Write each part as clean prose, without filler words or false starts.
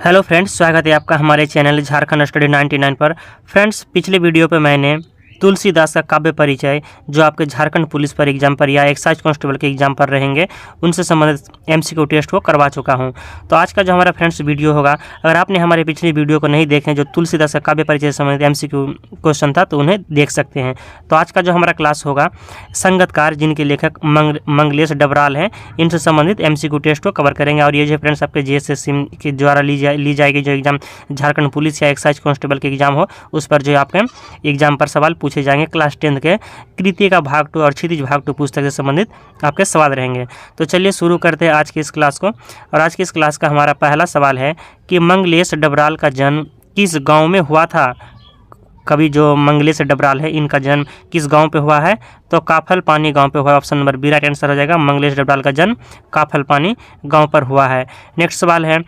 Hello friends, स्वागत है आपका हमारे चैनल झारखंड स्टडी 99 पर। फ्रेंड्स, पिछले वीडियो पे मैंने तुलसीदास का काव्य परिचय जो आपके झारखंड पुलिस पर एग्जाम पर या एक्साइज कांस्टेबल के एग्जाम पर रहेंगे उनसे संबंधित एमसीक्यू टेस्ट को करवा चुका हूं। तो आज का जो हमारा फ्रेंड्स वीडियो होगा, अगर आपने हमारे पिछले वीडियो को नहीं देखे जो तुलसीदास का काव्य परिचय से संबंधित एमसीक्यू क्वेश्चन था तो उन्हें देख सकते हैं। तो आज का जो हमारा क्लास होगा संगतकार, जिनके लेखक मंगलेश डबराल हैं, इनसे संबंधित एमसीक्यू टेस्ट को कवर करेंगे। और ये जो फ्रेंड्स आपके जीएसएससी के द्वारा ली जाएगी जो एग्जाम झारखंड पुलिस या एक्साइज कांस्टेबल के एग्जाम हो, उस पर जो आपके एग्जाम पर सवाल पूछे जाएंगे। क्लास 10 के कृति का भाग 2 और क्षितिज भाग 2 पुस्तक से संबंधित आपके सवाल रहेंगे। तो चलिए शुरू करते हैं आज की इस क्लास को। और आज की इस क्लास का हमारा पहला सवाल है कि मंगलेश डबराल का जन्म किस गांव में हुआ था। कवि जो मंगलेश डबराल है, इनका जन्म किस गांव पे हुआ है? तो काफल पानी गांव पे हुआ। Option number B right answer हो जाएगा। मंगलेश डबराल का जन्म काफल पानी गांव पर हुआ है। नेक्स्ट सवाल है,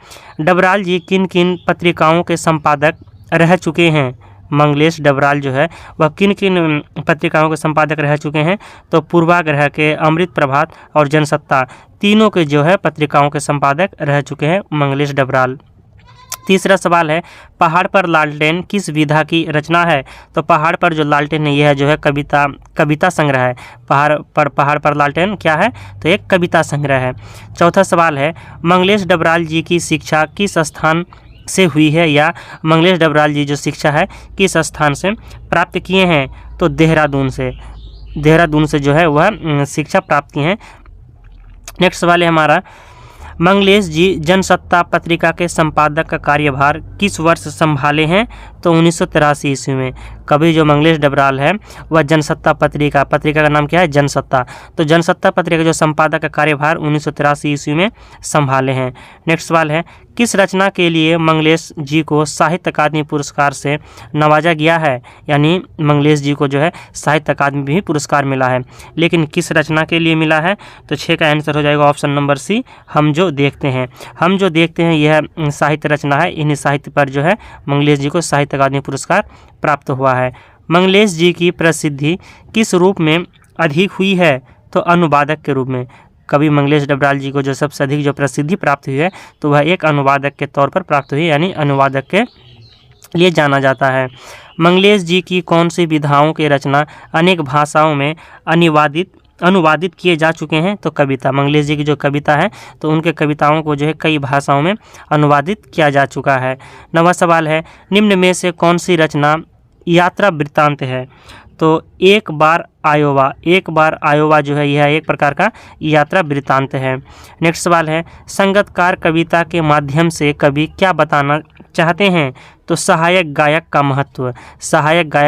डबराल जी किन किन पत्रिकाओं के संपादक रह चुके हैं? मंगलेश डबराल जो है वह किन किन पत्रिकाओं के संपादक रह चुके हैं? तो पूर्वाग्रह के, अमृत प्रभात और जनसत्ता, तीनों के जो है पत्रिकाओं के संपादक रह चुके हैं मंगलेश डबराल। तीसरा सवाल है, पहाड़ पर लालटेन किस विधा की रचना है? तो पहाड़ पर जो लालटेन है यह जो है कविता संग्रह है। पहाड़ पर लालटेन क्या है? तो एक कविता संग्रह है। चौथा सवाल है, मंगलेश डबराल जी की शिक्षा किस स्थान से हुई है, या मंगलेश डबराल जी जो शिक्षा है किस स्थान से प्राप्त किए हैं? तो देहरादून से जो है वह शिक्षा प्राप्त की हैं। नेक्स्ट सवाल है हमारा, मंगलेश जी जनसत्ता पत्रिका के संपादक का कार्यभार किस वर्ष संभाले हैं? तो 1983 ईस्वी में। कवि जो मंगलेश डबराल है वह जनसत्ता पत्रिका का नाम क्या है? जनसत्ता। तो जनसत्ता पत्रिका जो संपादक का कार्यभार 1983 ईस्वी में संभाले हैं। नेक्स्ट सवाल है, किस रचना के लिए मंगलेश जी को साहित्य अकादमी पुरस्कार से नवाजा गया है? यानी मंगलेश जी को जो है साहित्य अकादमी भी पुरस्कार मिला है, लेकिन किस रचना के लिए मिला है? तो 6 का आंसर हो जाएगा ऑप्शन नंबर सी, हम जो देखते हैं। यह साहित्य रचना है। इन्हीं साहित्य पर जो है मंगलेश जी को साहित्य अकादमी पुरस्कार प्राप्त हुआ है। मंगलेश जी की प्रसिद्धि किस रूप में अधिक हुई है? तो अनुवादक के रूप में। कवि मंगलेश डबराल जी को जो सबसे अधिक जो प्रसिद्धि प्राप्त हुई है तो वह एक अनुवादक के तौर पर प्राप्त हुई, यानी अनुवादक के लिए जाना जाता है। मंगलेश जी की कौन सी विधाओं की रचना अनेक भाषाओं में अनुवादित किए जा चुके हैं? तो कविता। मंगलेश जी की जो कविता है तो उनके कविताओं को जो है कई भाषाओं में अनुवादित किया जा चुका है। 9वां सवाल है, निम्न में से कौन सी रचना यात्रा वृत्तांत है? तो एक बार आयोवा जो है यह एक प्रकार का यात्रा वृत्तांत है। नेक्स्ट सवाल है, संगतकार कविता के माध्यम से कवि क्या बताना चाहते हैं? तो सहायक गायक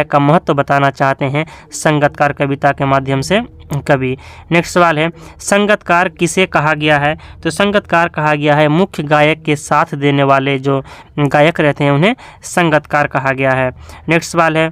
का महत्व बताना चाहते हैं संगतकार कविता के माध्यम से कवि। नेक्स्ट सवाल है, संगतकार किसे कहा गया है? तो संगतकार कहा गया है मुख्य गायक के साथ देने वाले जो गायक रहते हैं उन्हें संगतकार कहा गया है। नेक्स्ट सवाल है,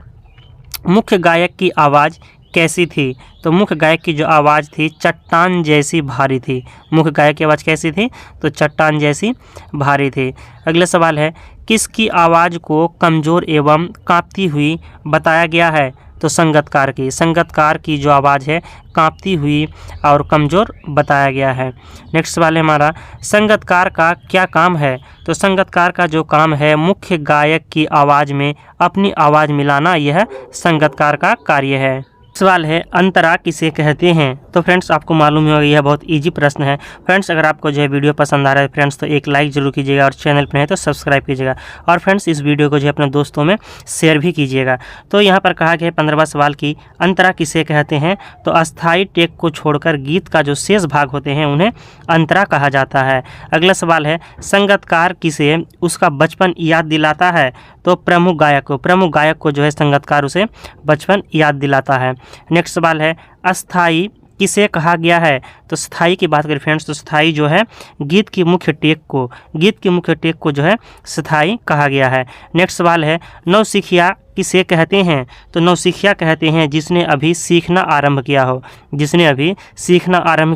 मुख्य गायक की आवाज़ कैसी थी? तो मुख्य गायक की जो आवाज़ थी चट्टान जैसी भारी थी। मुख्य गायक की आवाज़ कैसी थी? तो चट्टान जैसी भारी थी। अगला सवाल है, किसकी आवाज़ को कमज़ोर एवं कांपती हुई बताया गया है? तो संगतकार की जो आवाज़ है कांपती हुई और कमज़ोर बताया गया है। नेक्स्ट सवाल है हमारा, संगतकार का क्या काम है? तो संगतकार का जो काम है मुख्य गायक की आवाज़ में अपनी आवाज़ मिलाना, यह संगतकार का कार्य है। सवाल है, अंतरा किसे कहते हैं? तो फ्रेंड्स आपको मालूम ही होगा यह बहुत इजी प्रश्न है। फ्रेंड्स अगर आपको जो है वीडियो पसंद आ रहा है फ्रेंड्स तो एक लाइक जरूर कीजिएगा और चैनल पर है तो सब्सक्राइब कीजिएगा। और फ्रेंड्स इस वीडियो को जो है अपने दोस्तों में शेयर भी कीजिएगा। तो यहाँ पर कहा गया है 15वां सवाल की अंतरा किसे कहते हैं? तो अस्थाई टेक को छोड़कर गीत का जो शेष भाग होते हैं उन्हें अंतरा कहा जाता है। अगला सवाल है, संगतकार किसे उसका बचपन याद दिलाता है? तो प्रमुख गायक को जो है संगतकार उसे बचपन याद दिलाता है। नेक्स्ट सवाल है, अस्थाई किसे कहा गया है? तो स्थाई की बात करें फ्रेंड्स तो स्थाई जो है गीत की मुख्य टेक को जो है स्थाई कहा गया है। नेक्स्ट सवाल है, नौसिखिया किसे कहते हैं? तो नौसिखिया कहते हैं जिसने अभी सीखना आरंभ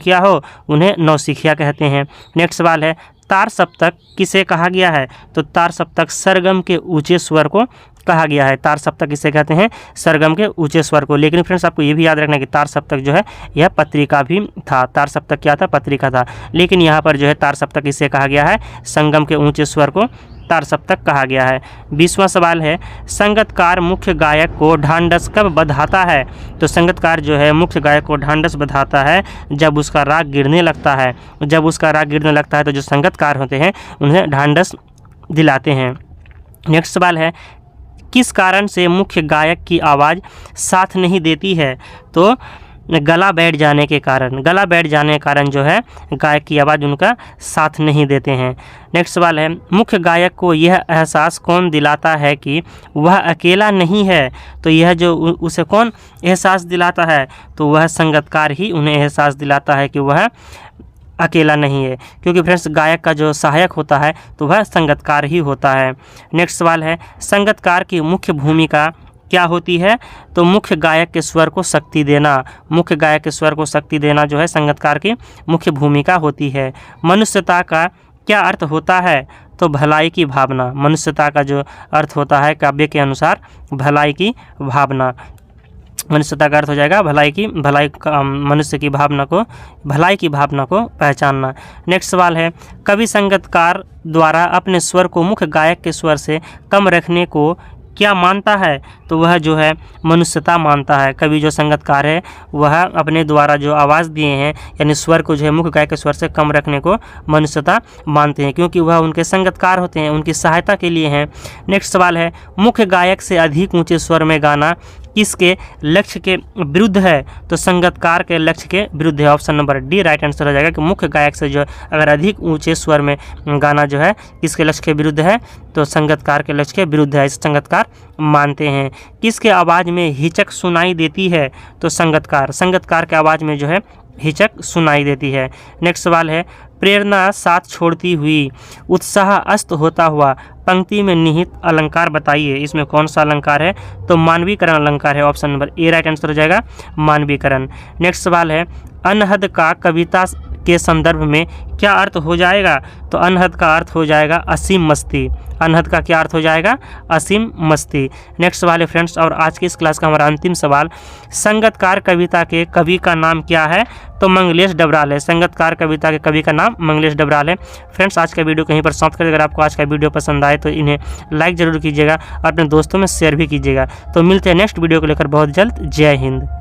किया हो उन्हें नौसिखिया कहते हैं। नेक्स्ट सवाल है, तार सप्तक किसे कहा गया है? तो तार सप्तक सरगम के ऊंचे स्वर को कहा गया है। तार सप्तक किसे कहते हैं? सरगम के ऊंचे स्वर को। लेकिन फ्रेंड्स आपको ये भी याद रखना है कि तार सप्तक जो है यह पत्रिका भी था। तार सप्तक क्या था? पत्रिका था। लेकिन यहाँ पर जो है तार सप्तक किसे कहा गया है? संगम के ऊंचे स्वर को विस्तार सप्तक कहा गया है। 20वां सवाल है, संगतकार मुख्य गायक को ढांढस कब बंधाता है? तो संगतकार जो है मुख्य गायक को ढांढस बंधाता है जब उसका राग गिरने लगता है। जब उसका राग गिरने लगता है तो जो संगतकार होते हैं उन्हें ढांढस दिलाते हैं। नेक्स्ट सवाल है, किस कारण से मुख्य गायक की आवाज़ साथ नहीं देती है? तो गला बैठ जाने के कारण। गला बैठ जाने के कारण जो है गायक की आवाज़ उनका साथ नहीं देते हैं। नेक्स्ट सवाल है, मुख्य गायक को यह एहसास कौन दिलाता है कि वह अकेला नहीं है? तो यह जो उसे कौन एहसास दिलाता है? तो वह संगतकार ही उन्हें एहसास दिलाता है कि वह अकेला नहीं है, क्योंकि फ्रेंड्स गायक का जो सहायक होता है तो वह संगतकार ही होता है। नेक्स्ट सवाल है, संगतकार की मुख्य भूमिका क्या होती है? तो मुख्य गायक के स्वर को शक्ति देना। मुख्य गायक के स्वर को शक्ति देना जो है संगतकार की मुख्य भूमिका होती है। मनुष्यता का क्या अर्थ होता है? तो भलाई की भावना। मनुष्यता का जो अर्थ होता है काव्य के अनुसार भलाई की भावना। मनुष्यता का अर्थ हो जाएगा मनुष्य की भावना को, भलाई की भावना को पहचानना। नेक्स्ट सवाल है, कवि संगतकार द्वारा अपने स्वर को मुख्य गायक के स्वर से कम रखने को क्या मानता है? तो वह जो है मनुष्यता मानता है। कवि जो संगतकार है वह अपने द्वारा जो आवाज़ दिए हैं यानी स्वर को जो है मुख्य गायक के स्वर से कम रखने को मनुष्यता मानते हैं, क्योंकि वह उनके संगतकार होते हैं, उनकी सहायता के लिए हैं। नेक्स्ट सवाल है, मुख्य गायक से अधिक ऊंचे स्वर में गाना किसके लक्ष्य के विरुद्ध है? तो संगतकार के लक्ष्य के विरुद्ध है। Option number D right answer हो जाएगा कि मुख्य गायक से जो अगर अधिक ऊंचे स्वर में गाना जो है किसके लक्ष्य के विरुद्ध है? तो संगतकार के लक्ष्य के विरुद्ध है, इसे संगतकार मानते हैं। किसके आवाज़ में हिचक सुनाई देती है? तो संगतकार के आवाज़ में जो है हिचक सुनाई देती है। नेक्स्ट सवाल है, प्रेरणा साथ छोड़ती हुई उत्साह अस्त होता हुआ पंक्ति में निहित अलंकार बताइए। इसमें कौन सा अलंकार है? तो मानवीकरण अलंकार है। Option number A right answer हो जाएगा मानवीकरण। नेक्स्ट सवाल है, अनहद का कविता के संदर्भ में क्या अर्थ हो जाएगा? तो अनहद का अर्थ हो जाएगा असीम मस्ती। अनहद का क्या अर्थ हो जाएगा? असीम मस्ती। नेक्स्ट सवाल है फ्रेंड्स, और आज की इस क्लास का हमारा अंतिम सवाल, संगतकार कविता के कवि का नाम क्या है? तो मंगलेश डबराल है। संगतकार कविता के कवि का नाम मंगलेश डबराल है। फ्रेंड्स आज का वीडियो कहीं पर समाप्त करें। अगर आपको आज का वीडियो पसंद आए तो इन्हें लाइक जरूर कीजिएगा और अपने दोस्तों में शेयर भी कीजिएगा। तो मिलते हैं नेक्स्ट वीडियो को लेकर बहुत जल्द। जय हिंद।